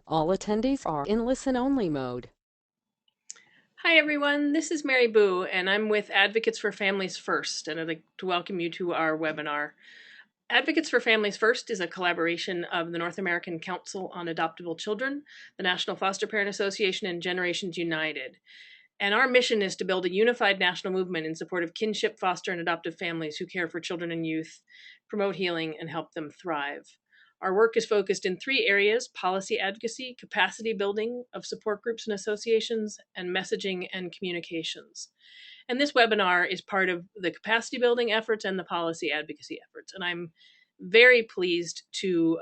All attendees are in listen-only mode. Hi, everyone. This is Mary Boo, and I'm with Advocates for Families First, and I'd like to welcome you to our webinar. Advocates for Families First is a collaboration of the North American Council on Adoptable Children, the National Foster Parent Association, and Generations United. And our mission is to build a unified national movement in support of kinship, foster, and adoptive families who care for children and youth, promote healing, and help them thrive. Our work is focused in three areas: policy advocacy, capacity building of support groups and associations, and messaging and communications. And this webinar is part of the capacity building efforts and the policy advocacy efforts. And I'm very pleased to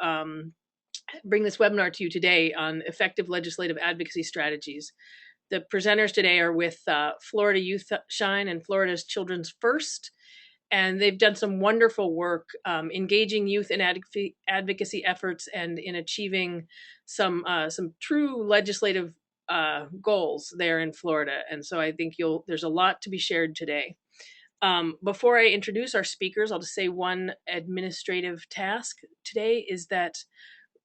bring this webinar to you today on effective legislative advocacy strategies. The presenters today are with Florida Youth Shine and Florida's Children's First, and they've done some wonderful work engaging youth in advocacy efforts and in achieving some true legislative goals there in Florida. And so I think there's a lot to be shared today. Before I introduce our speakers, I'll just say one administrative task today is that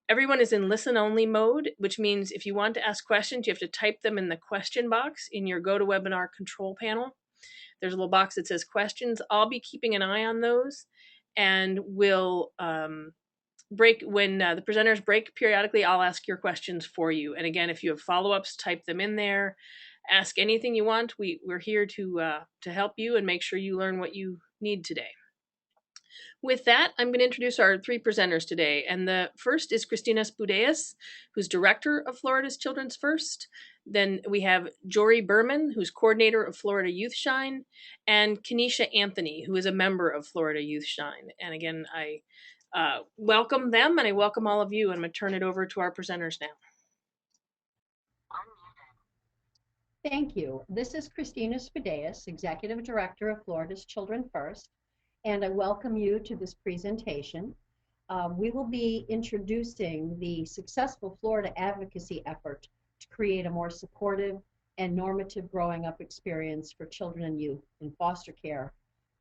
everyone is in listen only mode, which means if you want to ask questions, you have to type them in the question box in your GoToWebinar control panel. There's a little box that says questions. I'll be keeping an eye on those, and we'll break when the presenters break periodically. I'll ask your questions for you. And again, if you have follow-ups, type them in there. Ask anything you want. We're here to help you and make sure you learn what you need today. With that, I'm going to introduce our three presenters today. And the first is Christina Spudeas, who's director of Florida's Children's First. Then we have Jory Berman, who's coordinator of Florida Youth Shine, and Kenesha Anthony, who is a member of Florida Youth Shine. And again, I welcome them, and I welcome all of you. And I'm going to turn it over to our presenters now. Thank you. This is Christina Spadeas, Executive Director of Florida's Children First, and I welcome you to this presentation. We will be introducing the successful Florida advocacy effort to create a more supportive and normative growing up experience for children and youth in foster care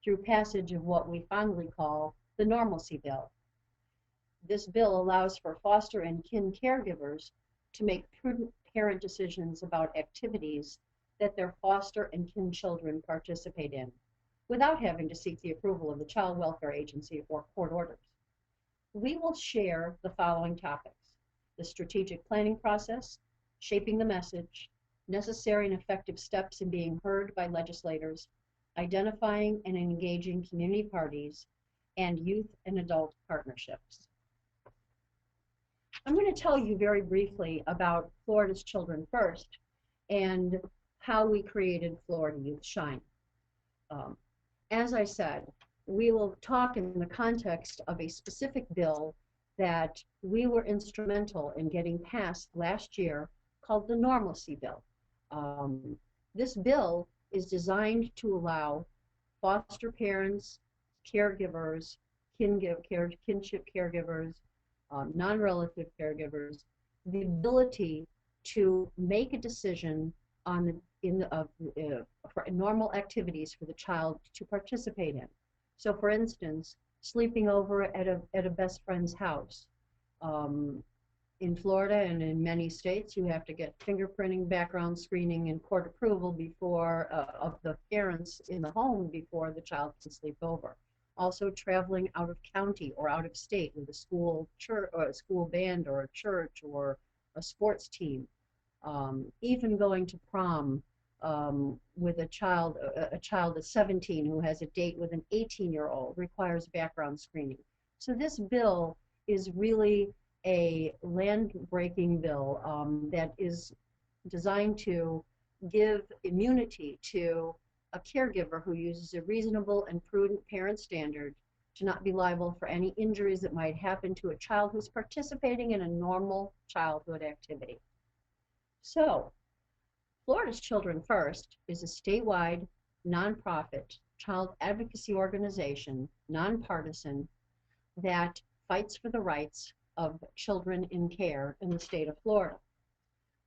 through passage of what we fondly call the Normalcy Bill. This bill allows for foster and kin caregivers to make prudent parent decisions about activities that their foster and kin children participate in without having to seek the approval of the Child Welfare Agency or court orders. We will share the following topics: the strategic planning process, shaping the message, necessary and effective steps in being heard by legislators, identifying and engaging community parties, and youth and adult partnerships. I'm going to tell you very briefly about Florida's Children First and how we created Florida Youth Shine. As I said, we will talk in the context of a specific bill that we were instrumental in getting passed last year called the Normalcy Bill. This bill is designed to allow foster parents, caregivers, kinship caregivers, non-relative caregivers, the ability to make a decision on for normal activities for the child to participate in. So, for instance, sleeping over at a best friend's house. In Florida and in many states, you have to get fingerprinting, background screening, and court approval before of the parents in the home before the child can sleep over. Also, traveling out of county or out of state with a school church or a school band or a church or a sports team. Even going to prom with a child that's 17 who has a date with an 18-year-old requires background screening. So this bill is really a land-breaking bill that is designed to give immunity to a caregiver who uses a reasonable and prudent parent standard to not be liable for any injuries that might happen to a child who's participating in a normal childhood activity. So, Florida's Children First is a statewide, nonprofit child advocacy organization, nonpartisan, that fights for the rights of children in care in the state of Florida.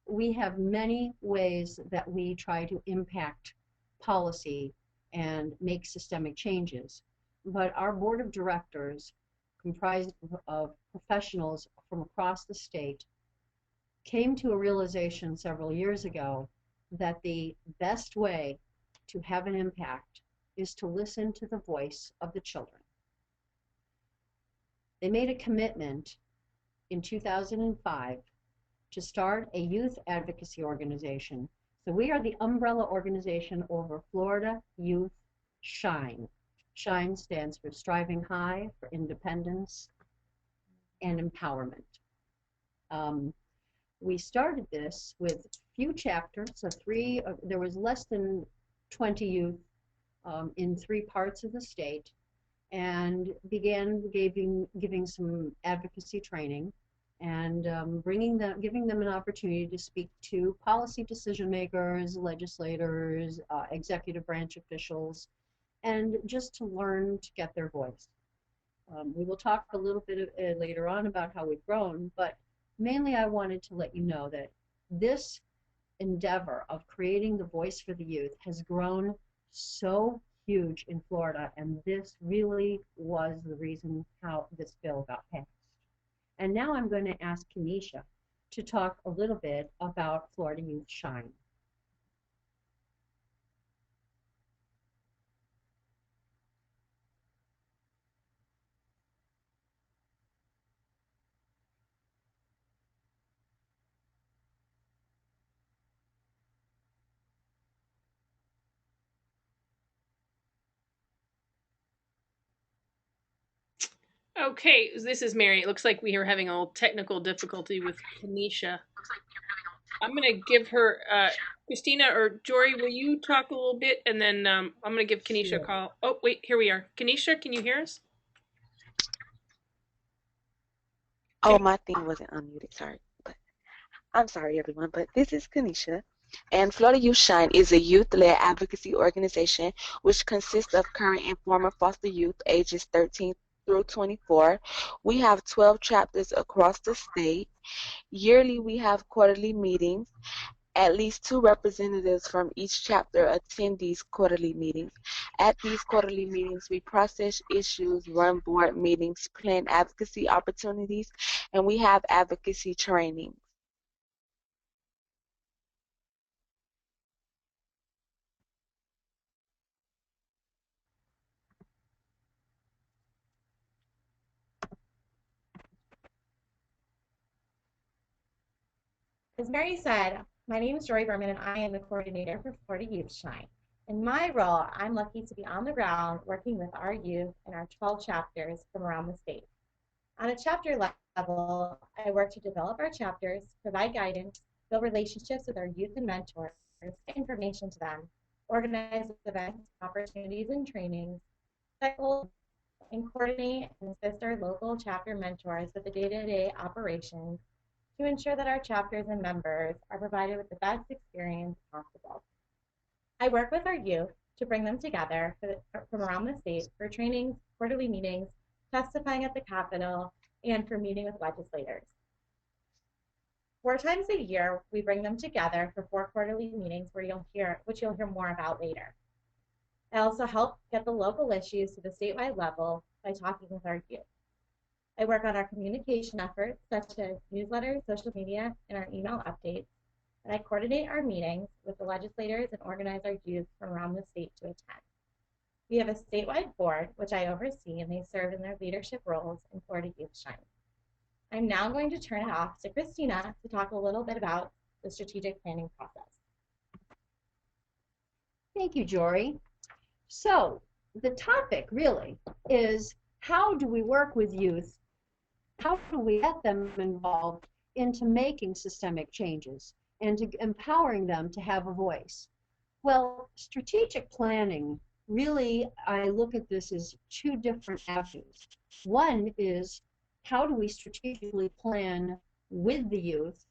We have many ways that we try to impact policy and make systemic changes, but our board of directors, comprised of professionals from across the state, came to a realization several years ago that the best way to have an impact is to listen to the voice of the children. They made a commitment in 2005 to start a youth advocacy organization. So we are the umbrella organization over Florida Youth Shine. SHINE stands for Striving High, for Independence and Empowerment. We started this with few chapters, so there was less than 20 youth in 3 parts of the state, and began giving some advocacy training and giving them an opportunity to speak to policy decision makers, legislators, executive branch officials, and just to learn to get their voice. We will talk a little bit later on about how we've grown, but mainly I wanted to let you know that this endeavor of creating the voice for the youth has grown so huge in Florida, and this really was the reason how this bill got passed. And now I'm going to ask Kenesha to talk a little bit about Florida Youth Shine. Okay, this is Mary. It looks like we are having a little technical difficulty with Kenesha. I'm going to give her, Christina or Jory, will you talk a little bit? And then I'm going to give Kenesha a call. Oh, wait, here we are. Kenesha, can you hear us? Oh, my thing wasn't unmuted, sorry. But I'm sorry, everyone, but this is Kenesha. And Florida Youth Shine is a youth-led advocacy organization which consists of current and former foster youth ages 13 through 24. We have 12 chapters across the state. Yearly, we have quarterly meetings. At least 2 representatives from each chapter attend these quarterly meetings. At these quarterly meetings, we process issues, run board meetings, plan advocacy opportunities, and we have advocacy training. As Mary said, my name is Jory Berman and I am the coordinator for Florida Youth Shine. In my role, I'm lucky to be on the ground working with our youth in our 12 chapters from around the state. On a chapter level, I work to develop our chapters, provide guidance, build relationships with our youth and mentors, information to them, organize events, opportunities, and trainings, set goals, and coordinate and assist our local chapter mentors with the day-to-day operations to ensure that our chapters and members are provided with the best experience possible. I work with our youth to bring them together from around the state for trainings, quarterly meetings, testifying at the Capitol, and for meeting with legislators. 4 times a year, we bring them together for 4 quarterly meetings which you'll hear more about later. I also help get the local issues to the statewide level by talking with our youth. I work on our communication efforts, such as newsletters, social media, and our email updates. And I coordinate our meetings with the legislators and organize our youth from around the state to attend. We have a statewide board, which I oversee, and they serve in their leadership roles in Florida Youth Shine. I'm now going to turn it off to Christina to talk a little bit about the strategic planning process. Thank you, Jory. So the topic really is, how do we work with youth? How do we get them involved into making systemic changes and to empowering them to have a voice? Well, strategic planning, really, I look at this as 2 different avenues. One is, how do we strategically plan with the youth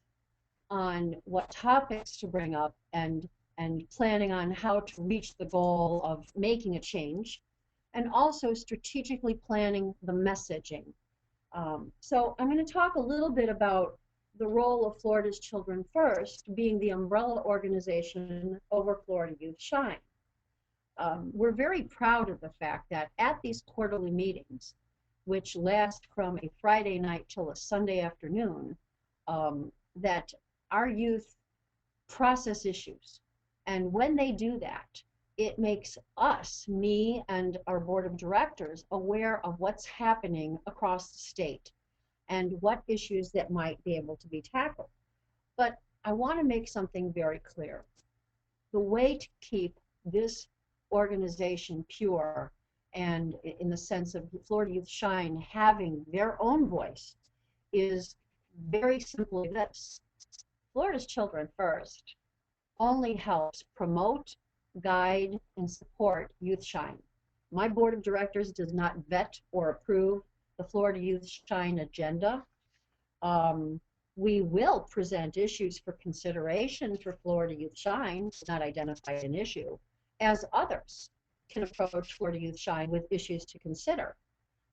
on what topics to bring up and planning on how to reach the goal of making a change, and also strategically planning the messaging. So I'm going to talk a little bit about the role of Florida's Children First being the umbrella organization over Florida Youth Shine. We're very proud of the fact that at these quarterly meetings, which last from a Friday night till a Sunday afternoon, that our youth process issues. And when they do that, it makes us, me and our board of directors, aware of what's happening across the state and what issues that might be able to be tackled. But I want to make something very clear. The way to keep this organization pure, and in the sense of Florida Youth Shine having their own voice, is very simply this. Florida's Children First only helps promote, guide, and support Youth Shine. My board of directors does not vet or approve the Florida Youth Shine agenda. We will present issues for consideration for Florida Youth Shine, not identify an issue, as others can approach Florida Youth Shine with issues to consider.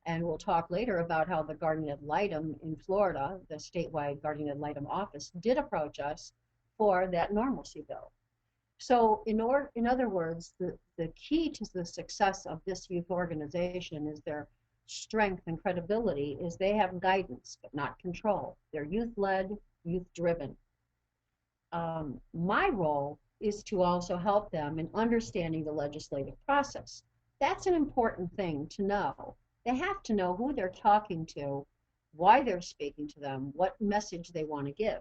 And we'll talk later about how the guardian ad litem in Florida, the statewide guardian ad litem office, did approach us for that normalcy bill. So in other words, the key to the success of this youth organization is their strength and credibility is they have guidance, but not control. They're youth-led, youth-driven. My role is to also help them in understanding the legislative process. That's an important thing to know. They have to know who they're talking to, why they're speaking to them, what message they want to give.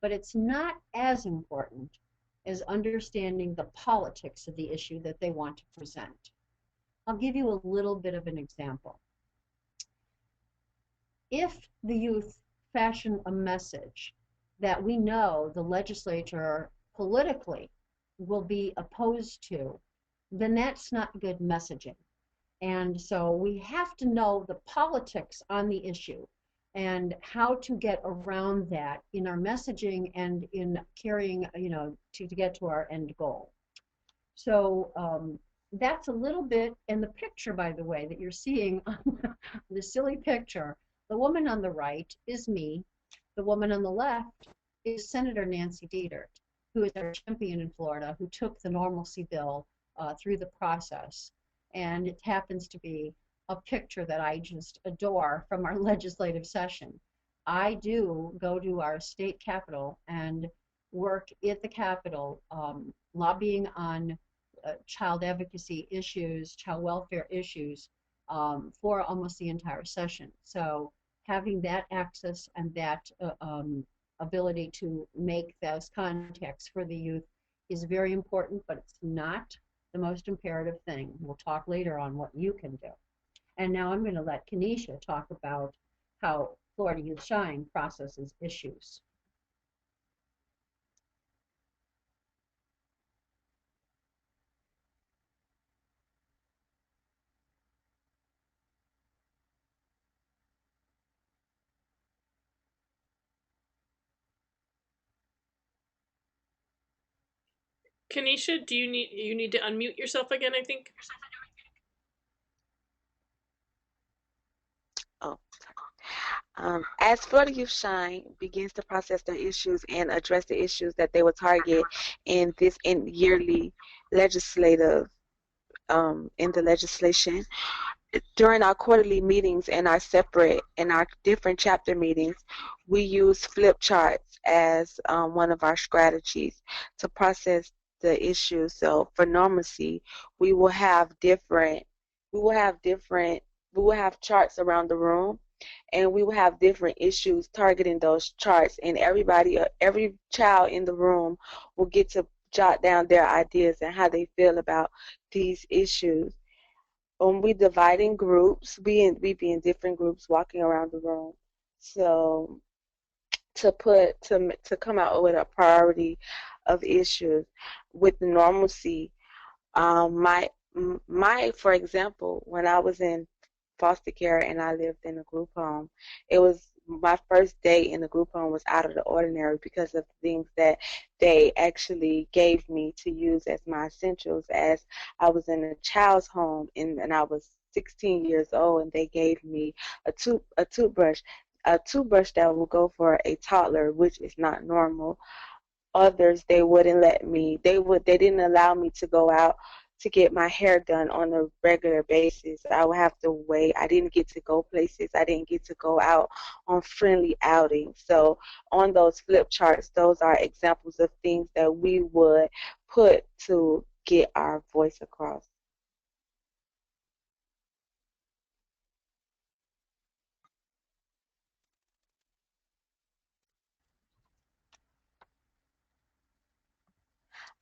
But it's not as important as understanding the politics of the issue that they want to present. I'll give you a little bit of an example. If the youth fashion a message that we know the legislature politically will be opposed to, then that's not good messaging. And so we have to know the politics on the issue and how to get around that in our messaging and in carrying, to get to our end goal. So that's a little bit, and the picture, by the way, that you're seeing on the silly picture, the woman on the right is me. The woman on the left is Senator Nancy Dietert, who is our champion in Florida, who took the normalcy bill through the process. And it happens to be a picture that I just adore from our legislative session. I do go to our state capitol and work at the capitol lobbying on child advocacy issues, child welfare issues for almost the entire session. So having that access and that ability to make those contacts for the youth is very important, but it's not the most imperative thing. We'll talk later on what you can do. And now I'm going to let Kenesha talk about how Florida Youth Shine processes issues. Kanisha, do you need to unmute yourself again, I think? Oh, as Florida Youth Shine begins to process their issues and address the issues that they will target in yearly legislative in the legislation, during our quarterly meetings and our different chapter meetings, we use flip charts as one of our strategies to process the issues. So for normalcy, we will have charts around the room, and we will have different issues targeting those charts, and every child in the room will get to jot down their ideas and how they feel about these issues. We divide in groups. We be in different groups walking around the room. So to come out with a priority of issues with normalcy. For example, when I was in foster care and I lived in a group home, it was my first day in the group home was out of the ordinary because of things that they actually gave me to use as my essentials, as I was in a child's home and I was 16 years old, and they gave me a toothbrush that will go for a toddler, which is not normal. Others, they wouldn't let me, they didn't allow me to go out to get my hair done on a regular basis. I would have to wait. I didn't get to go places. I didn't get to go out on friendly outings. So on those flip charts, those are examples of things that we would put to get our voice across.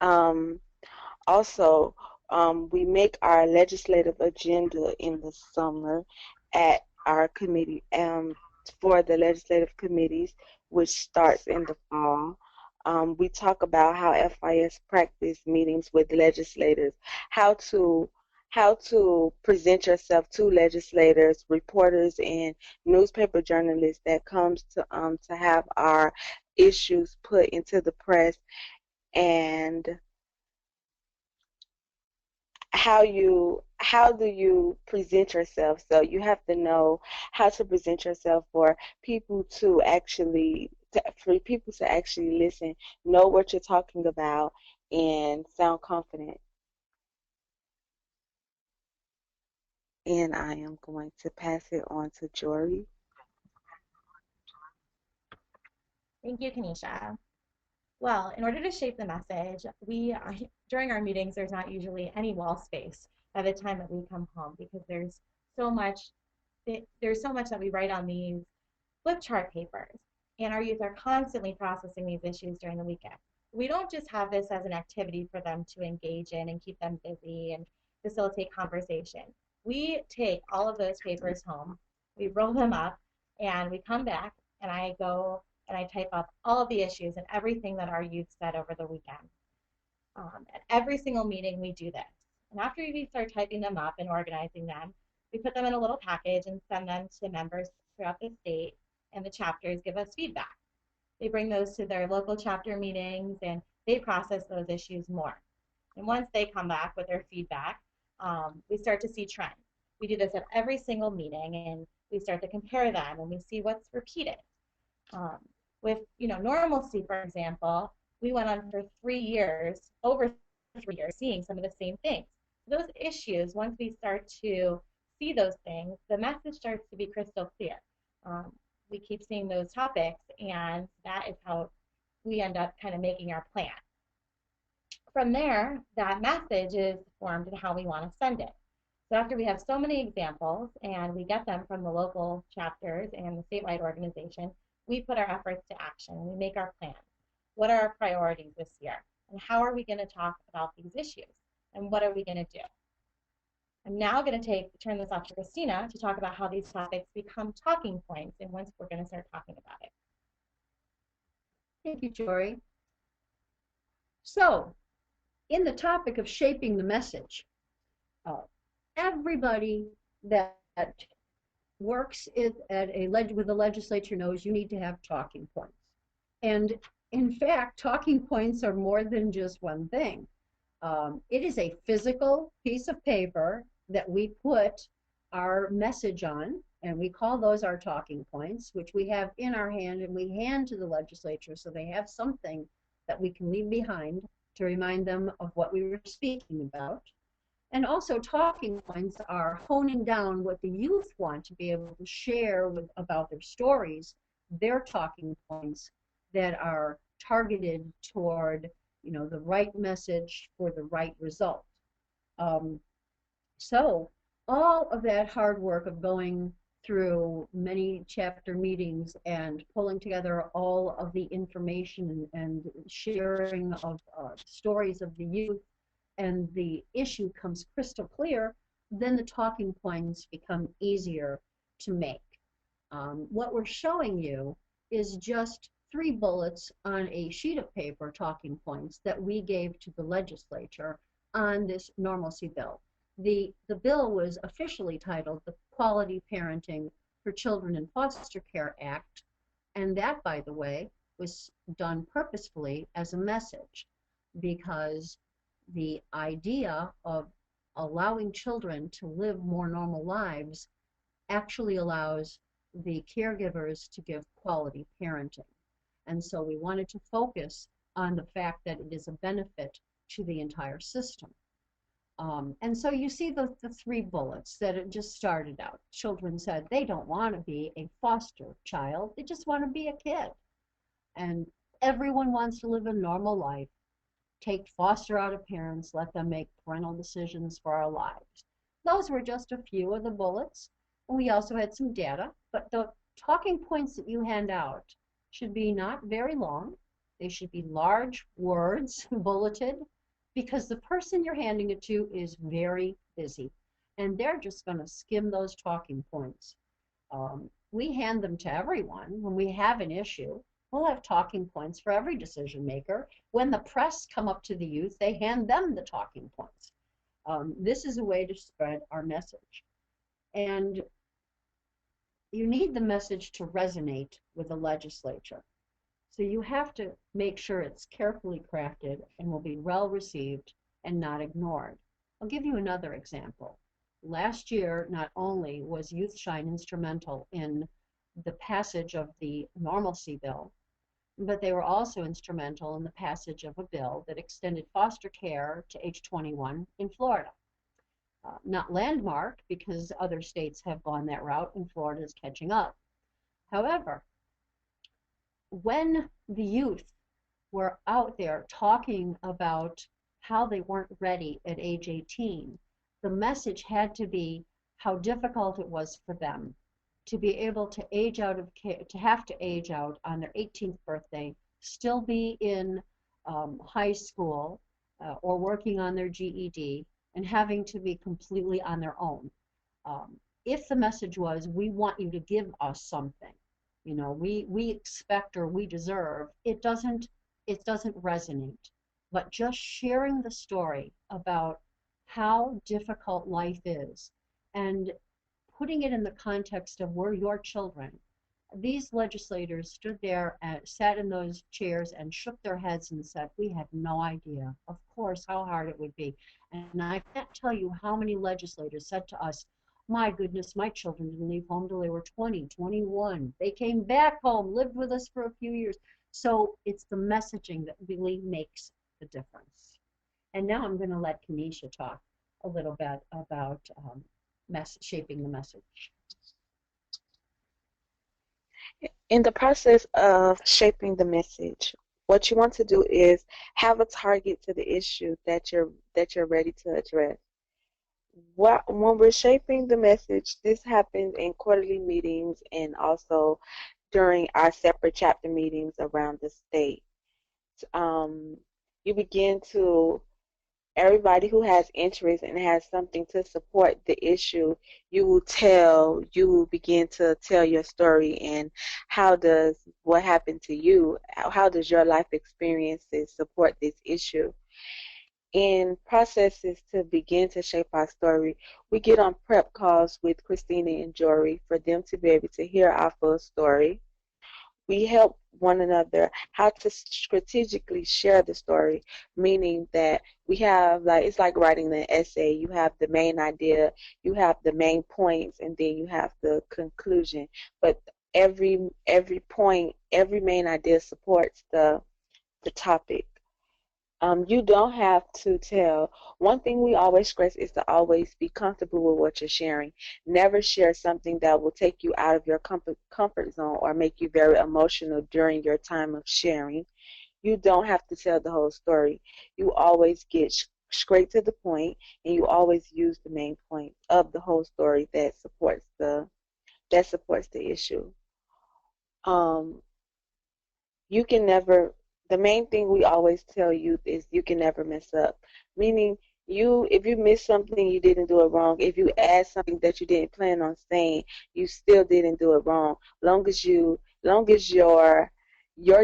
Um, Also, we make our legislative agenda in the summer at our committee for the legislative committees, which starts in the fall. We talk about how FIS practice meetings with legislators, how to how to present yourself to legislators, reporters, and newspaper journalists that comes to have our issues put into the press, and how do you present yourself. So you have to know how to present yourself for people to actually listen, know what you're talking about, and sound confident. And I am going to pass it on to Jory. Thank you, Kanisha. Well, in order to shape the message, during our meetings, there's not usually any wall space by the time that we come home because so much, there's so much that we write on these flip chart papers, and our youth are constantly processing these issues during the weekend. We don't just have this as an activity for them to engage in and keep them busy and facilitate conversation. We take all of those papers home, we roll them up, and we come back, and I go and I type up all of the issues and everything that our youth said over the weekend. At every single meeting, we do this. And after we start typing them up and organizing them, we put them in a little package and send them to members throughout the state, and the chapters give us feedback. They bring those to their local chapter meetings, and they process those issues more. And once they come back with their feedback, we start to see trends. We do this at every single meeting, and we start to compare them, and we see what's repeated. Um, with normalcy, for example, we went on for 3 years, over 3 years, seeing some of the same things. Those issues, once we start to see those things, the message starts to be crystal clear. We keep seeing those topics, and that is how we end up kind of making our plan. From there, that message is formed in how we want to send it. So after we have so many examples and we get them from the local chapters and the statewide organization, we put our efforts to action and we make our plans. What are our priorities this year? And how are we going to talk about these issues? And what are we going to do? I'm now going to turn this off to Christina to talk about how these topics become talking points and once we're going to start talking about it. Thank you, Jory. So, in the topic of shaping the message, everybody that works with the legislature knows you need to have talking points. And in fact, talking points are more than just one thing. It is a physical piece of paper that we put our message on, and we call those our talking points, which we have in our hand and we hand to the legislature so they have something that we can leave behind to remind them of what we were speaking about. And also talking points are honing down what the youth want to be able to share about their stories, their talking points that are targeted toward the right message for the right result. So all of that hard work of going through many chapter meetings and pulling together all of the information and sharing of stories of the youth, and the issue comes crystal clear, then the talking points become easier to make. What we're showing you is just 3 bullets on a sheet of paper, talking points that we gave to the legislature on this normalcy bill. The bill was officially titled the Quality Parenting for Children in Foster Care Act, and that, by the way, was done purposefully as a message, because the idea of allowing children to live more normal lives actually allows the caregivers to give quality parenting. And so we wanted to focus on the fact that it is a benefit to the entire system. And so you see the three bullets that it just started out. Children said they don't want to be a foster child, they just want to be a kid. And everyone wants to live a normal life. Take foster out of parents, let them make parental decisions for our lives. Those were just a few of the bullets. And we also had some data, but the talking points that you hand out should be not very long. They should be large words, bulleted, because the person you're handing it to is very busy. And they're just going to skim those talking points. We hand them to everyone when we have an issue. We'll have talking points for every decision maker. When the press come up to the youth, they hand them the talking points. This is a way to spread our message. And you need the message to resonate with the legislature. So you have to make sure it's carefully crafted and will be well received and not ignored. I'll give you another example. Last year, not only was Youth Shine instrumental in the passage of the normalcy bill, but they were also instrumental in the passage of a bill that extended foster care to age 21 in Florida. Not landmark, because other states have gone that route and Florida is catching up. However, when the youth were out there talking about how they weren't ready at age 18, the message had to be how difficult it was for them to be able to age out of to have to age out on their 18th birthday, still be in high school or working on their GED, and having to be completely on their own. If the message was, we want you to give us something, you know, we expect or we deserve, it doesn't resonate. But just sharing the story about how difficult life is and putting it in the context of we're your children. These legislators stood there and sat in those chairs and shook their heads and said, we had no idea, of course, how hard it would be. And I can't tell you how many legislators said to us, my goodness, my children didn't leave home till they were 20, 21. They came back home, lived with us for a few years. So it's the messaging that really makes the difference. And now I'm going to let Kenesha talk a little bit about shaping the message. In the process of shaping the message, what you want to do is have a target to the issue that you're ready to address. When we're shaping the message, this happens in quarterly meetings and also during our separate chapter meetings around the state. You begin to, everybody who has interest and has something to support the issue, you will begin to tell your story and how does what happened to you, how does your life experiences support this issue. In processes to begin to shape our story, we get on prep calls with Christina and Jory for them to be able to hear our full story. We help one another how to strategically share the story, meaning that we have, like, it's like writing an essay. You have the main idea, you have the main points, and then you have the conclusion. But every point, every main idea supports the topic. You don't have to tell. One thing we always stress is to always be comfortable with what you're sharing. Never share something that will take you out of your comfort zone or make you very emotional during your time of sharing. You don't have to tell the whole story. You always get straight to the point, and you always use the main point of the whole story that supports the issue. You can never, the main thing we always tell youth is you can never mess up. Meaning, if you miss something, you didn't do it wrong. If you add something that you didn't plan on saying, you still didn't do it wrong. Long as your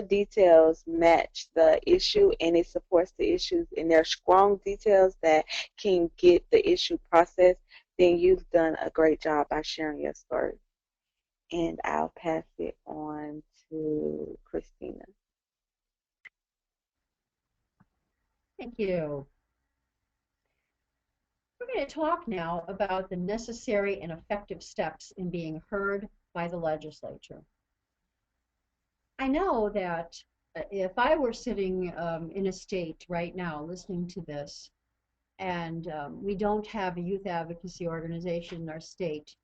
details match the issue and it supports the issues and there are strong details that can get the issue processed, then you've done a great job by sharing your story. And I'll pass it on to Christina. Thank you. We're going to talk now about the necessary and effective steps in being heard by the legislature. I know that if I were sitting in a state right now listening to this, And we don't have a youth advocacy organization in our state.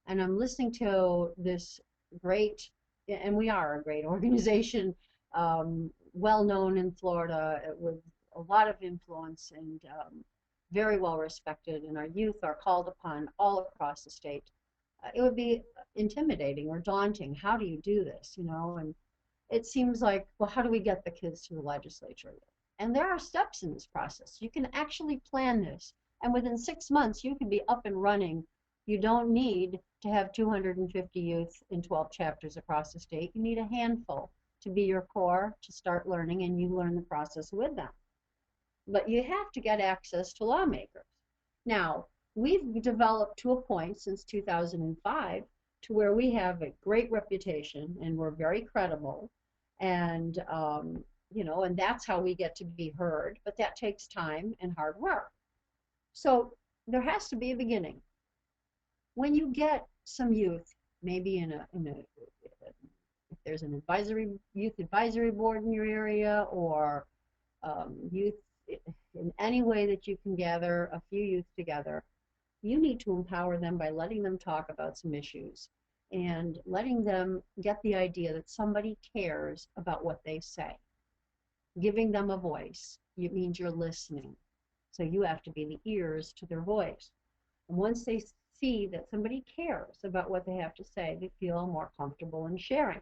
And I'm listening to this great, and we are a great organization, well known in Florida with a lot of influence and very well respected, and our youth are called upon all across the state. It would be intimidating or daunting. How do you do this? And it seems like, well, how do we get the kids to the legislature? And there are steps in this process. You can actually plan this. And within 6 months, you can be up and running. You don't need to have 250 youth in 12 chapters across the state. You need a handful to be your core, to start learning, and you learn the process with them. But you have to get access to lawmakers. Now, we've developed to a point since 2005 to where we have a great reputation and we're very credible. And, and that's how we get to be heard. But that takes time and hard work. So there has to be a beginning. When you get some youth, maybe if there's an youth advisory board in your area, or youth in any way that you can gather a few youth together, you need to empower them by letting them talk about some issues and letting them get the idea that somebody cares about what they say. Giving them a voice, it means you're listening. So you have to be the ears to their voice. And once they see that somebody cares about what they have to say, they feel more comfortable in sharing.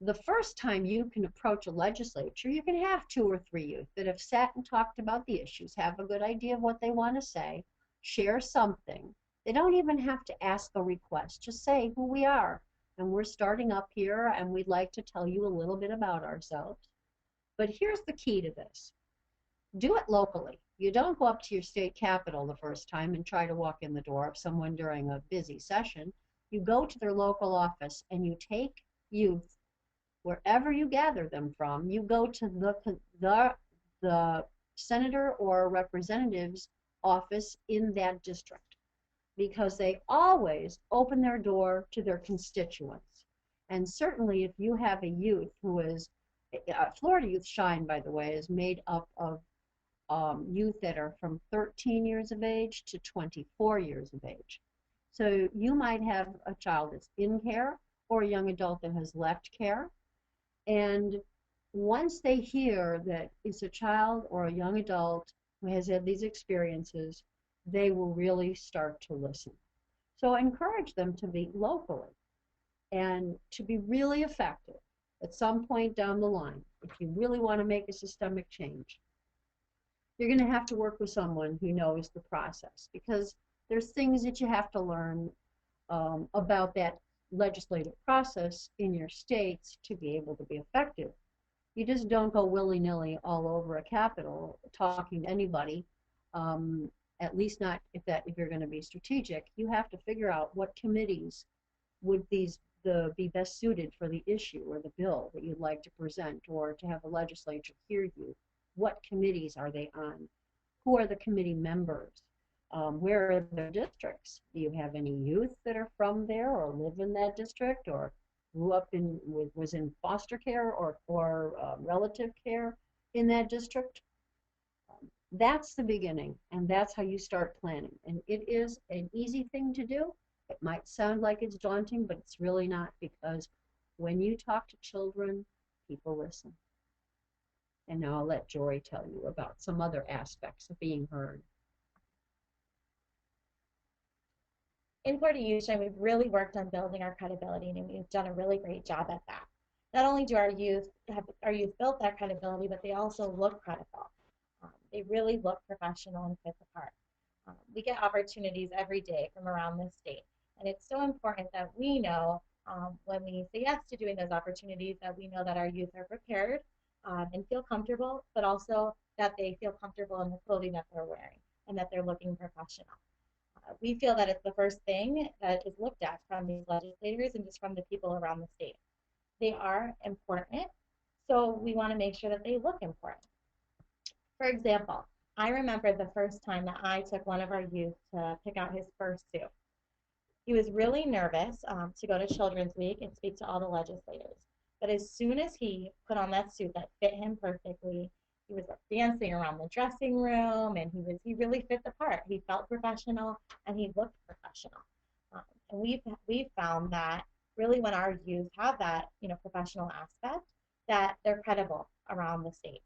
The first time you can approach a legislature, you can have 2 or 3 youth that have sat and talked about the issues, have a good idea of what they want to say, share something. They don't even have to ask a request. Just say who we are. And we're starting up here, and we'd like to tell you a little bit about ourselves. But here's the key to this. Do it locally. You don't go up to your state capitol the first time and try to walk in the door of someone during a busy session. You go to their local office and you take youth wherever you gather them from. You go to the senator or representative's office in that district, because they always open their door to their constituents. And certainly if you have a youth who is, Florida Youth Shine, by the way, is made up of youth that are from 13 years of age to 24 years of age. So you might have a child that's in care or a young adult that has left care. And once they hear that it's a child or a young adult who has had these experiences, they will really start to listen. So encourage them to meet locally and to be really effective at some point down the line. If you really want to make a systemic change, you're going to have to work with someone who knows the process, because there's things that you have to learn about that legislative process in your states to be able to be effective. You just don't go willy-nilly all over a capitol talking to anybody, at least not if you're going to be strategic. You have to figure out what committees would be best suited for the issue or the bill that you'd like to present or to have the legislature hear you. What committees are they on? Who are the committee members? Where are their districts? Do you have any youth that are from there or live in that district or grew up was in foster care or relative care in that district? That's the beginning, and that's how you start planning. And it is an easy thing to do. It might sound like it's daunting, but it's really not, because when you talk to children, people listen. And now I'll let Jory tell you about some other aspects of being heard. In Florida Youth Shine, we've really worked on building our credibility, and we've done a really great job at that. Not only do our youth built that credibility, but they also look credible. They really look professional and fit the part. We get opportunities every day from around the state, and it's so important that we know when we say yes to doing those opportunities, that we know that our youth are prepared and feel comfortable, but also that they feel comfortable in the clothing that they're wearing and that they're looking professional. We feel that it's the first thing that is looked at from these legislators and just from the people around the state. They are important, so we want to make sure that they look important. For example, I remember the first time that I took one of our youth to pick out his first suit. He was really nervous to go to Children's Week and speak to all the legislators. But as soon as he put on that suit that fit him perfectly, he was dancing around the dressing room, and he really fit the part. He felt professional and he looked professional. And we've found that really when our youth have that professional aspect, that they're credible around the state.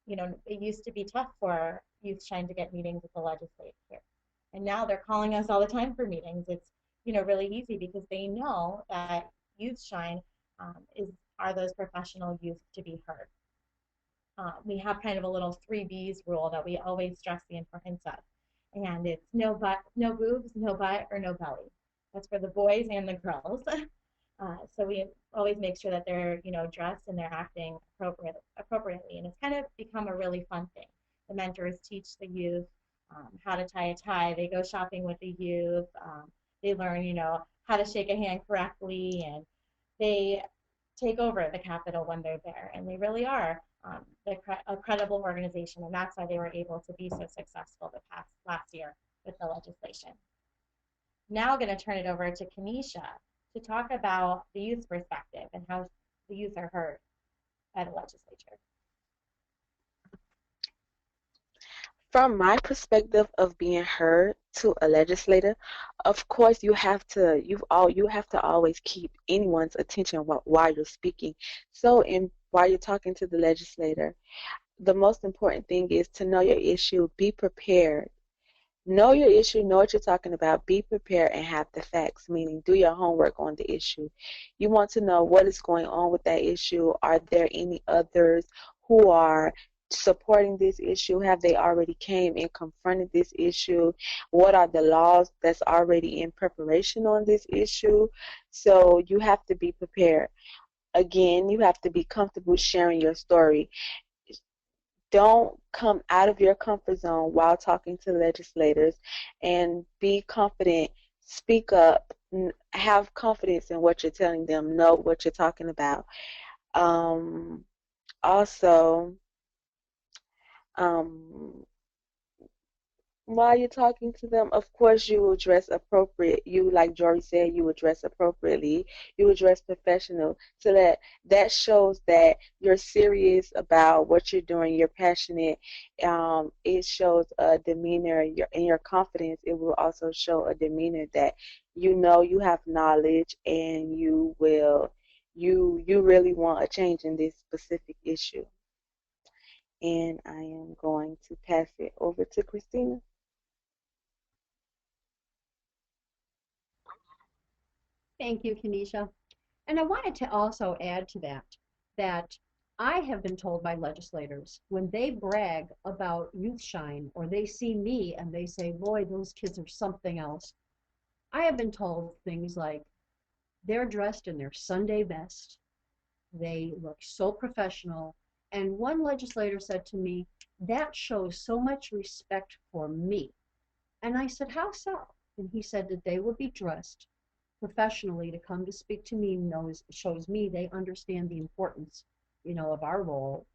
It used to be tough for youth trying to get meetings with the legislature, and now they're calling us all the time for meetings. It's really easy because they know that youth shine is are those professional youth to be heard. We have kind of a little 3Bs rule that we always stress the importance of. And it's no butt, no boobs, no butt, or no belly. That's for the boys and the girls. So we always make sure that they're, dressed and they're acting appropriately. And it's kind of become a really fun thing. The mentors teach the youth how to tie a tie. They go shopping with the youth. They learn, how to shake a hand correctly, and they take over the Capitol when they're there. And they really are a credible organization, and that's why they were able to be so successful last year with the legislation. Now I'm going to turn it over to Kanisha to talk about the youth perspective and how the youth are heard by the legislature. From my perspective of being heard to a legislator, of course you have to always keep anyone's attention while you're speaking. So while you're talking to the legislator, the most important thing is to know your issue, be prepared. Know your issue, know what you're talking about, be prepared, and have the facts, meaning do your homework on the issue. You want to know what is going on with that issue. Are there any others who are supporting this issue? Have they already came and confronted this issue? What are the laws that's already in preparation on this issue? So you have to be prepared. Again, you have to be comfortable sharing your story. Don't come out of your comfort zone while talking to legislators, and be confident. Speak up. Have confidence in what you're telling them. Know what you're talking about. Also, um, while you're talking to them, of course, you will dress appropriate. You, like Jory said, you will dress appropriately. You will dress professional, so that shows that you're serious about what you're doing. You're passionate. It shows a demeanor in your confidence. It will also show a demeanor that you have knowledge, and you really want a change in this specific issue. And I am going to pass it over to Christina. Thank you, Kenesha. And I wanted to also add to that I have been told by legislators when they brag about Youth Shine, or they see me and they say, boy, those kids are something else. I have been told things like they're dressed in their Sunday best. They look so professional. And one legislator said to me, that shows so much respect for me. And I said, how so? And he said that they will be dressed professionally to come to speak to me, shows me they understand the importance, of our role.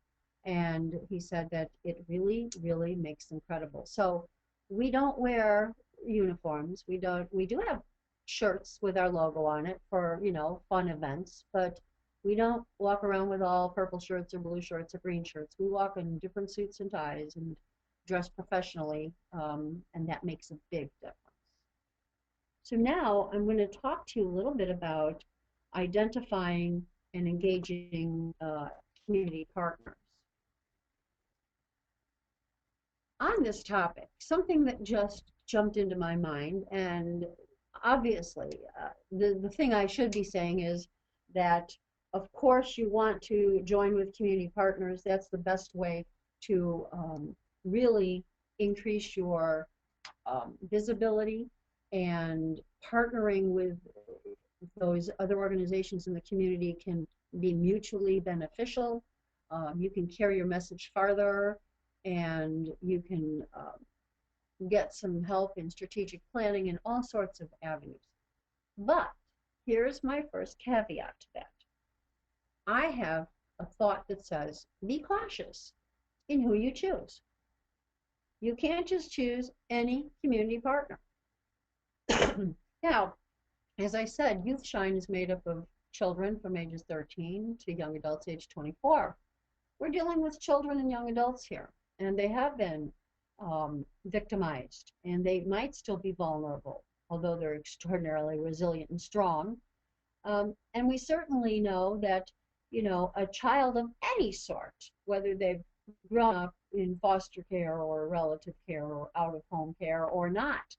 And he said that it really, really makes them credible. So we don't wear uniforms. We do have shirts with our logo on it for, fun events, but we don't walk around with all purple shirts or blue shirts or green shirts. We walk in different suits and ties and dress professionally, and that makes a big difference. So now I'm going to talk to you a little bit about identifying and engaging community partners. On this topic, something that just jumped into my mind, and obviously the thing I should be saying is that, of course, you want to join with community partners. That's the best way to really increase your visibility, and partnering with those other organizations in the community can be mutually beneficial. You can carry your message farther, and you can get some help in strategic planning in all sorts of avenues. But here's my first caveat to that. I have a thought that says, be cautious in who you choose. You can't just choose any community partner. Now, as I said, Youth Shine is made up of children from ages 13 to young adults age 24. we're dealing with children and young adults here, and they have been victimized, and they might still be vulnerable, although they're extraordinarily resilient and strong. And we certainly know that, a child of any sort, whether they've grown up in foster care or relative care or out of home care or not,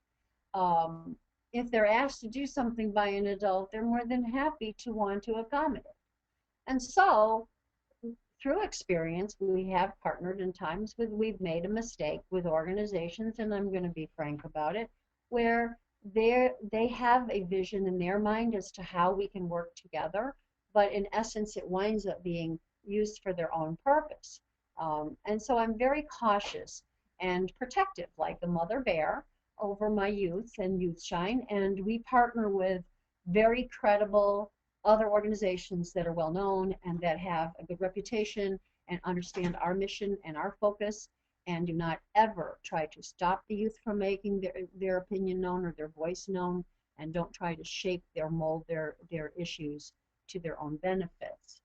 um, if they're asked to do something by an adult, they're more than happy to want to accommodate. And so, through experience, we have partnered in times when we've made a mistake with organizations, and I'm going to be frank about it, where they have a vision in their mind as to how we can work together, but in essence, it winds up being used for their own purpose. And so I'm very cautious and protective, like a mother bear, over my youth and Youth Shine, and we partner with very credible other organizations that are well known and that have a good reputation and understand our mission and our focus, and do not ever try to stop the youth from making their opinion known or their voice known, and don't try to shape their mold their issues to their own benefits.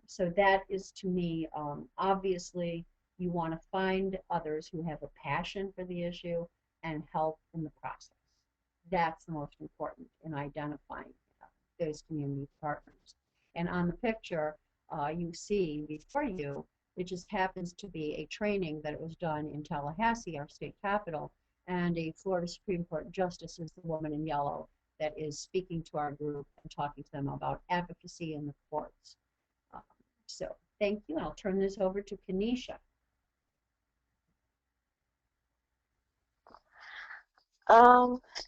So that is, to me, obviously you want to find others who have a passion for the issue and help in the process. That's the most important in identifying those community partners. And on the picture, you see before you, it just happens to be a training that was done in Tallahassee, our state capital, and a Florida Supreme Court justice is the woman in yellow that is speaking to our group and talking to them about advocacy in the courts. So thank you, and I'll turn this over to Kanisha.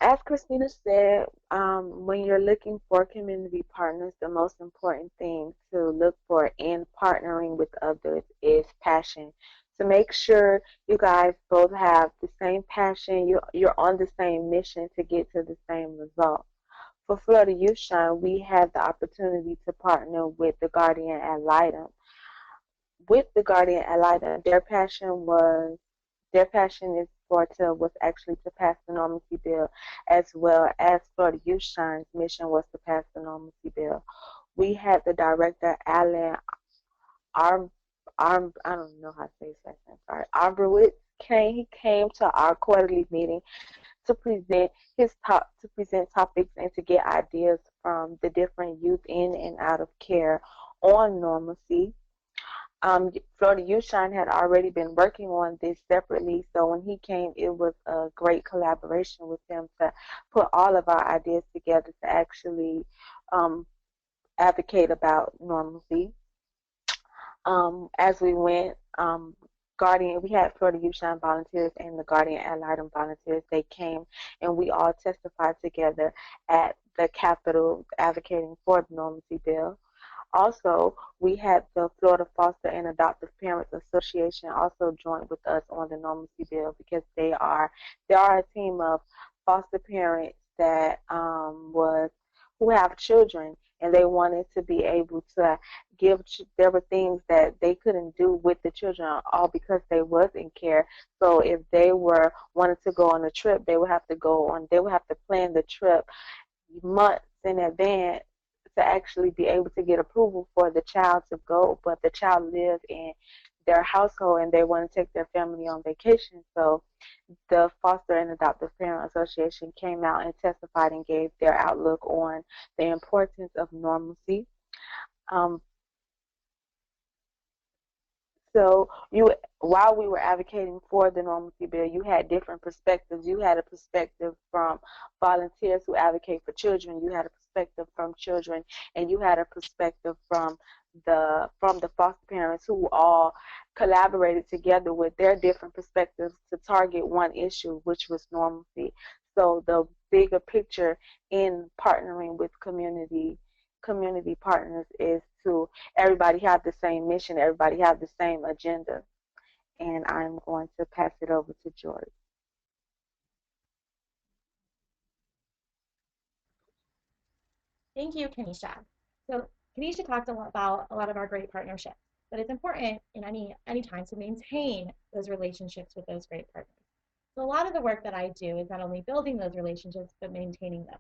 As Christina said, when you're looking for community partners, the most important thing to look for in partnering with others is passion. To make sure you guys both have the same passion, you're on the same mission to get to the same result. For Florida Youth Shine, we had the opportunity to partner with the Guardian ad litem. With the Guardian ad litem, their passion is was actually to pass the normalcy bill, as well as Florida Youth Shine's mission was to pass the normalcy bill. We had the director, Alan I don't know how to say his last name, sorry, Arborowitz he came to our quarterly meeting to present to present topics and to get ideas from the different youth in and out of care on normalcy. Florida Youth Shine had already been working on this separately, so when he came, it was a great collaboration with him to put all of our ideas together to actually um, advocate about normalcy. As we went, we had Florida Youth Shine volunteers and the Guardian ad litem volunteers. They came and we all testified together at the Capitol advocating for the normalcy bill. Also, we had the Florida Foster and Adoptive Parents Association also joined with us on the normalcy bill because they are a team of foster parents that who have children, and they wanted to be able to there were things that they couldn't do with the children all because they was in care. So if they were wanted to go on a trip, they would have to plan the trip months in advance to actually be able to get approval for the child to go, but the child lived in their household and they want to take their family on vacation. So the Foster and Adoptive Parent Association came out and testified and gave their outlook on the importance of normalcy. Um, So while we were advocating for the normalcy bill, you had different perspectives. You had a perspective from volunteers who advocate for children. You had a perspective from children, and you had a perspective from the foster parents who all collaborated together with their different perspectives to target one issue, which was normalcy. So the bigger picture in partnering with community partners is to everybody have the same mission, everybody have the same agenda. And I'm going to pass it over to George. Thank you, Kanisha. So Kanisha talked a lot about a lot of our great partnerships, but it's important in any time to maintain those relationships with those great partners. So a lot of the work that I do is not only building those relationships, but maintaining them.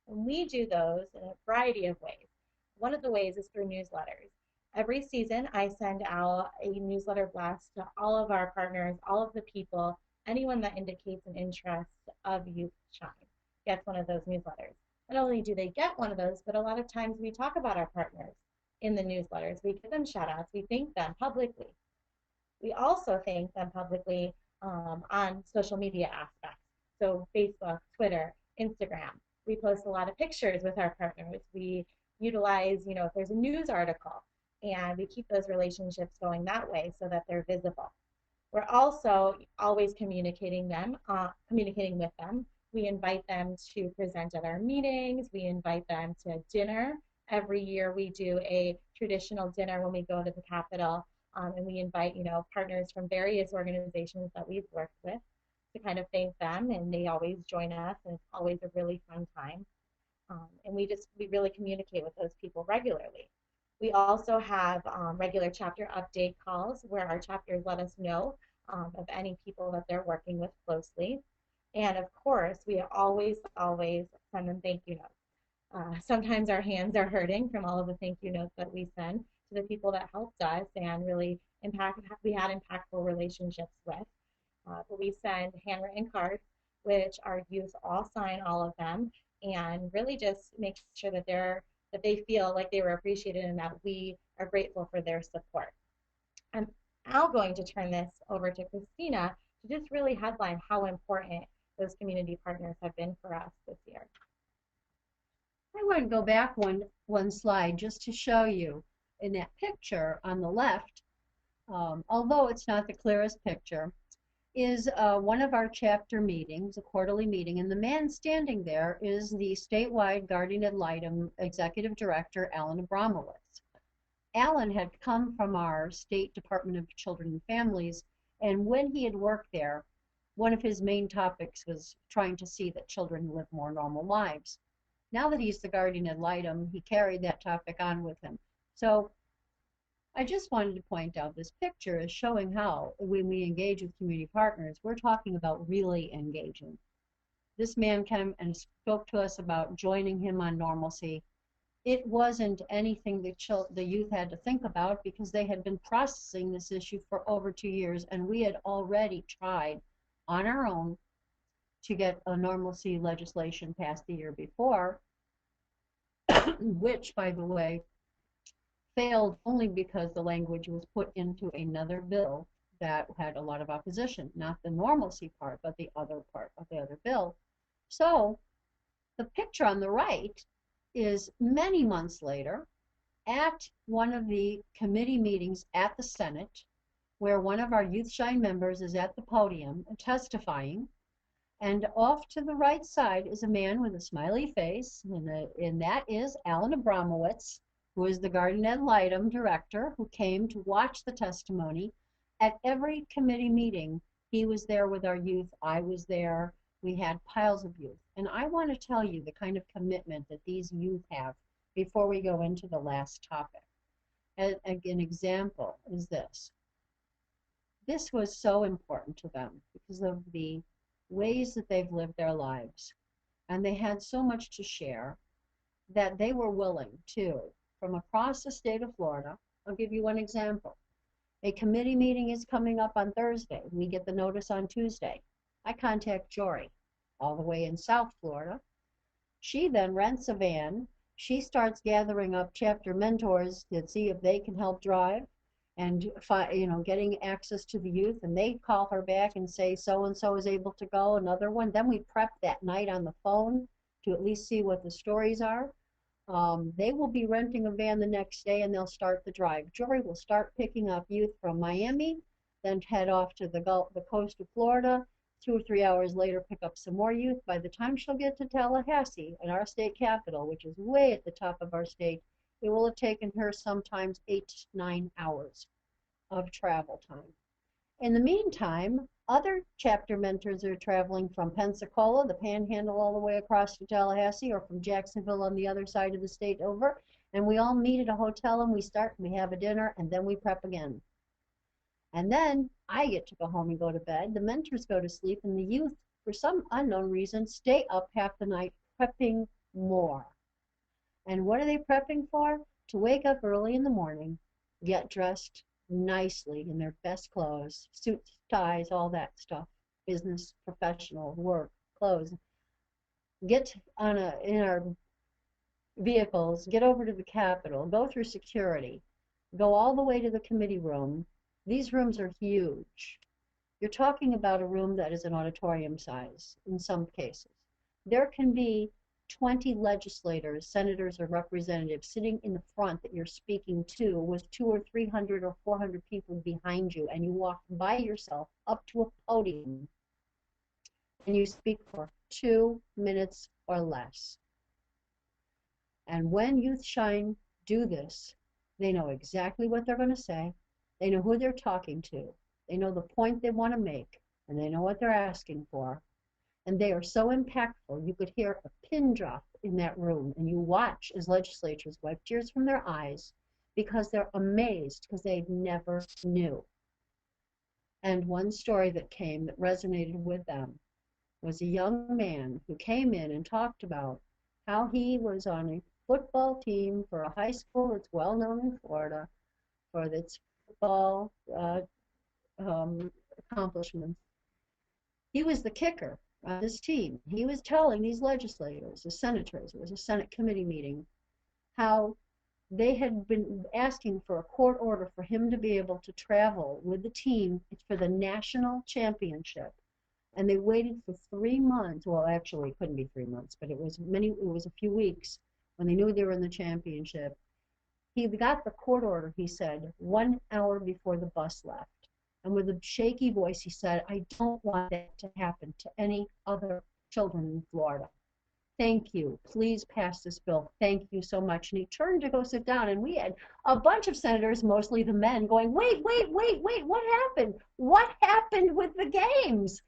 And we do those in a variety of ways. One of the ways is through newsletters. Every season, I send out a newsletter blast to all of our partners, all of the people, anyone that indicates an interest of Youth Shine gets one of those newsletters. Not only do they get one of those, but a lot of times we talk about our partners in the newsletters. We give them shout outs, we thank them publicly. We also thank them publicly on social media aspects. So Facebook, Twitter, Instagram. We post a lot of pictures with our partners. We utilize, if there's a news article, and we keep those relationships going that way so that they're visible. We're also always communicating with them. We invite them to present at our meetings. We invite them to dinner. Every year we do a traditional dinner when we go to the Capitol, and we invite, partners from various organizations that we've worked with to kind of thank them, and they always join us, and it's always a really fun time. And we really communicate with those people regularly. We also have regular chapter update calls where our chapters let us know of any people that they're working with closely. And of course, we always send them thank you notes. Sometimes our hands are hurting from all of the thank you notes that we send to the people that helped us and really we had impactful relationships with. But we send handwritten cards, which our youth all sign, all of them, and really just make sure that they feel like they were appreciated and that we are grateful for their support. I'm now going to turn this over to Christina to just really headline how important those community partners have been for us this year. I want to go back one slide just to show you in that picture on the left, although it's not the clearest picture, is one of our chapter meetings, a quarterly meeting, and the man standing there is the statewide Guardian Ad Litem Executive Director, Alan Abramowitz. Alan had come from our State Department of Children and Families, and when he had worked there, one of his main topics was trying to see that children live more normal lives. Now that he's the Guardian Ad Litem, he carried that topic on with him. So I just wanted to point out this picture is showing how when we engage with community partners, we're talking about really engaging. This man came and spoke to us about joining him on normalcy. It wasn't anything that the youth had to think about because they had been processing this issue for over 2 years, and we had already tried on our own to get a normalcy legislation passed the year before, which, by the way, failed only because the language was put into another bill that had a lot of opposition, not the normalcy part, but the other part of the other bill. So the picture on the right is many months later at one of the committee meetings at the Senate, where one of our Youth Shine members is at the podium testifying, and off to the right side is a man with a smiley face, and that is Alan Abramowitz, who is the Guardian Ad Litem director, who came to watch the testimony. At every committee meeting, he was there with our youth. I was there. We had piles of youth. And I want to tell you the kind of commitment that these youth have before we go into the last topic. And an example is this. This was so important to them because of the ways that they've lived their lives. And they had so much to share that they were willing to, from across the state of Florida. I'll give you one example. A committee meeting is coming up on Thursday. We get the notice on Tuesday. I contact Jory, all the way in South Florida. She then rents a van. She starts gathering up chapter mentors to see if they can help drive and getting access to the youth. And they call her back and say so-and-so is able to go, another one. Then we prep that night on the phone to at least see what the stories are. They will be renting a van the next day and they'll start the drive. Jory will start picking up youth from Miami, then head off to the coast of Florida. 2 or 3 hours later, pick up some more youth. By the time she'll get to Tallahassee, at our state capital, which is way at the top of our state, it will have taken her sometimes 8 to 9 hours of travel time. In the meantime, other chapter mentors are traveling from Pensacola, the Panhandle, all the way across to Tallahassee, or from Jacksonville on the other side of the state over, and we all meet at a hotel and we have a dinner, and then we prep again. And then I get to go home and go to bed. The mentors go to sleep, and the youth, for some unknown reason, stay up half the night prepping more. And what are they prepping for? To wake up early in the morning get dressed nicely in their best clothes, suits, ties, all that stuff, business, professional, work, clothes, get in our vehicles, get over to the Capitol, go through security, go all the way to the committee room. These rooms are huge. You're talking about a room that is an auditorium size in some cases. There can be 20 legislators, senators, or representatives sitting in the front that you're speaking to with 200 or 300 or 400 people behind you, and you walk by yourself up to a podium and you speak for 2 minutes or less. And when Youth Shine do this, they know exactly what they're going to say. They know who they're talking to. They know the point they want to make, and they know what they're asking for. And they are so impactful, you could hear a pin drop in that room, and you watch as legislators wipe tears from their eyes because they're amazed because they never knew. And one story that came that resonated with them was a young man who came in and talked about how he was on a football team for a high school that's well known in Florida for its football accomplishments. He was the kicker on this team. He was telling these legislators, the senators, it was a Senate committee meeting, how they had been asking for a court order for him to be able to travel with the team for the national championship. And they waited for 3 months. Well, actually, it couldn't be 3 months, but it was a few weeks when they knew they were in the championship. He got the court order, he said, 1 hour before the bus left. And with a shaky voice, he said, I don't want that to happen to any other children in Florida. Thank you. Please pass this bill. Thank you so much. And he turned to go sit down, and we had a bunch of senators, mostly the men, going, wait, what happened? What happened with the games?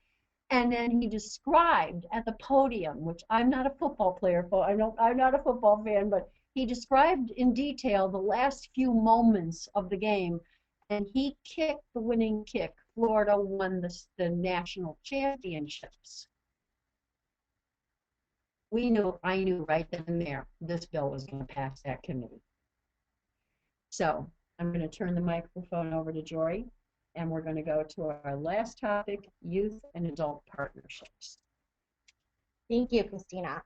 And then he described at the podium, which I'm not a football player, I'm not a football fan, but he described in detail the last few moments of the game, and he kicked the winning kick. Florida won the national championships. I knew right then and there, this bill was going to pass that committee. So I'm going to turn the microphone over to Jory, and we're going to go to our last topic, youth and adult partnerships. Thank you, Christina.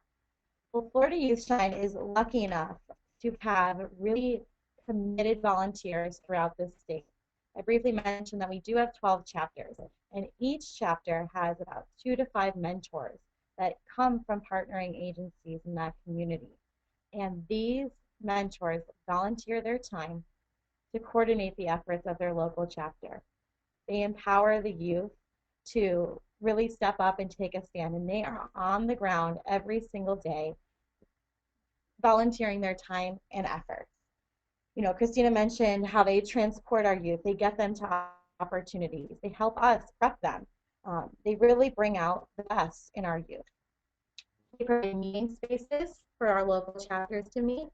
Well, Florida Youth Shine is lucky enough to have really committed volunteers throughout the state. I briefly mentioned that we do have 12 chapters, and each chapter has about 2 to 5 mentors that come from partnering agencies in that community. And these mentors volunteer their time to coordinate the efforts of their local chapter. They empower the youth to really step up and take a stand, and they are on the ground every single day volunteering their time and efforts. You know, Christina mentioned how they transport our youth. They get them to opportunities. They help us prep them. They really bring out the best in our youth. They provide meeting spaces for our local chapters to meet,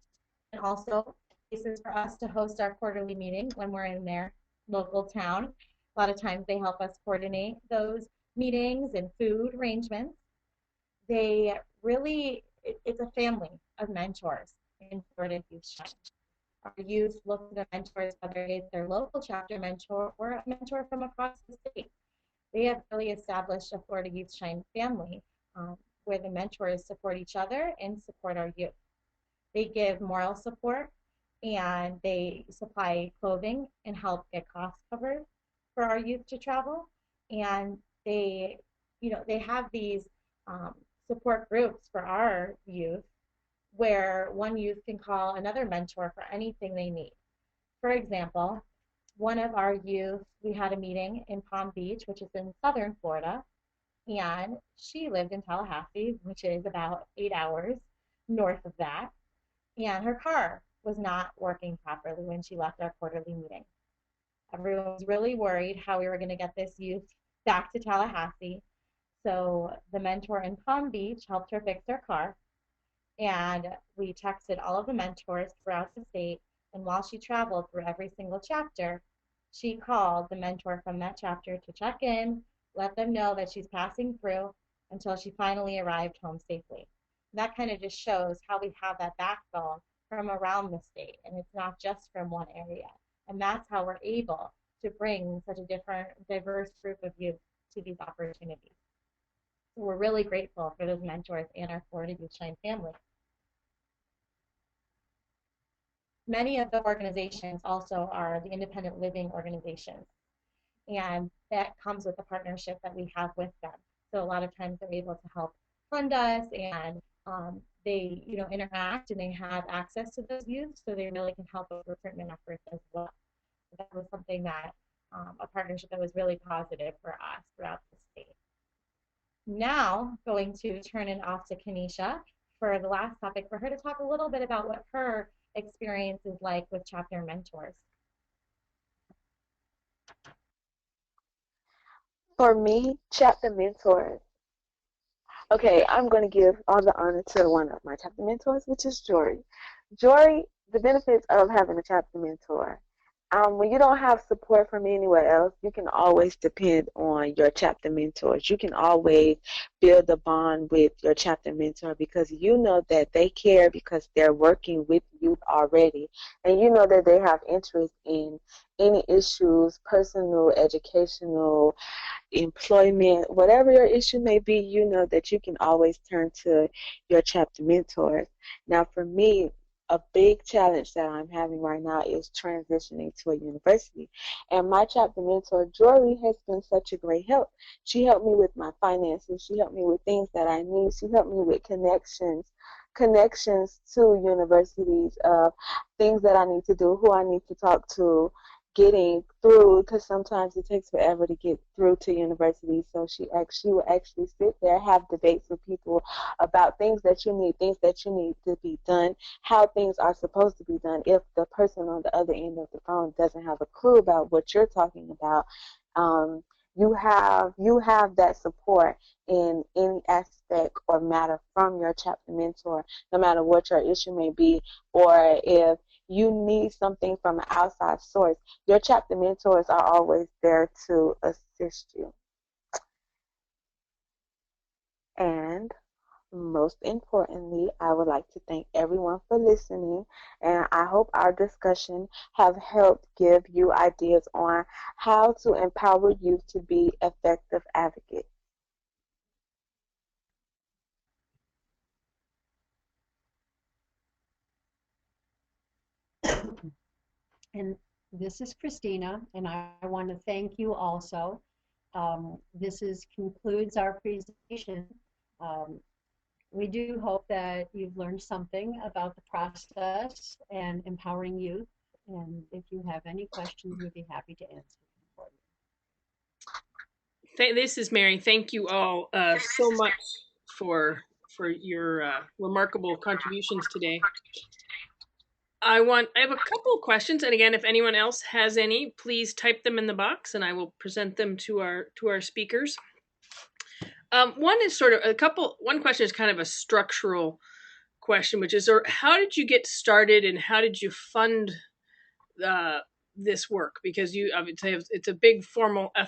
and also spaces for us to host our quarterly meeting when we're in their local town. A lot of times they help us coordinate those meetings and food arrangements. They really, it's a family of mentors in Florida Youth Shine. Our youth look at the mentors, whether it's their local chapter mentor or a mentor from across the state. They have really established a Florida Youth Shine family where the mentors support each other and support our youth. They give moral support, and they supply clothing and help get costs covered for our youth to travel. And they have these support groups for our youth where one youth can call another mentor for anything they need. For example, one of our youth, we had a meeting in Palm Beach, which is in southern Florida, and she lived in Tallahassee, which is about 8 hours north of that, and her car was not working properly when she left our quarterly meeting. Everyone was really worried how we were going to get this youth back to Tallahassee. So the mentor in Palm Beach helped her fix her car, and we texted all of the mentors throughout the state, and while she traveled through every single chapter, she called the mentor from that chapter to check in, let them know that she's passing through until she finally arrived home safely. And that kind of just shows how we have that backbone from around the state, and it's not just from one area. And that's how we're able to bring such a diverse group of youth to these opportunities. So we're really grateful for those mentors and our Florida Youth Shine family. Many of the organizations also are the independent living organizations, and that comes with the partnership that we have with them. So a lot of times they're able to help fund us, and they interact and they have access to those youth, so they really can help with recruitment efforts as well. So that was something that a partnership that was really positive for us throughout the state. Now going to turn it off to Kanisha for the last topic, for her to talk a little bit about what her experience is like with chapter mentors. For me, chapter mentors. Okay, I'm going to give all the honor to one of my chapter mentors, which is Jory. Jory, the benefits of having a chapter mentor. When you don't have support from anywhere else, you can always depend on your chapter mentors. You can always build a bond with your chapter mentor because you know that they care because they're working with youth already. And you know that they have interest in any issues, personal, educational, employment, whatever your issue may be, you know that you can always turn to your chapter mentors. Now, for me, a big challenge that I'm having right now is transitioning to a university. And my chapter mentor, Jory, has been such a great help. She helped me with my finances. She helped me with things that I need. She helped me with connections to universities of things that I need to do, who I need to talk to, getting through, because sometimes it takes forever to get through to university. So she will actually sit there, have debates with people about things that you need to be done, how things are supposed to be done. If the person on the other end of the phone doesn't have a clue about what you're talking about, you have that support in any aspect or matter from your chapter mentor, no matter what your issue may be, or if you need something from an outside source, your chapter mentors are always there to assist you. And most importantly, I would like to thank everyone for listening, and I hope our discussion have helped give you ideas on how to empower you to be effective advocates. And this is Christina, and I want to thank you also. Concludes our presentation. Um, we do hope that you've learned something about the process and empowering youth. And if you have any questions, we'd be happy to answer them for you. This is Mary. Thank you all so much for your remarkable contributions today. I have a couple of questions, and again, if anyone else has any, please type them in the box, and I will present them to our speakers. One is sort of one question is kind of a structural question, which is, how did you get started, and how did you fund this work? Because I would say it's a big formal effort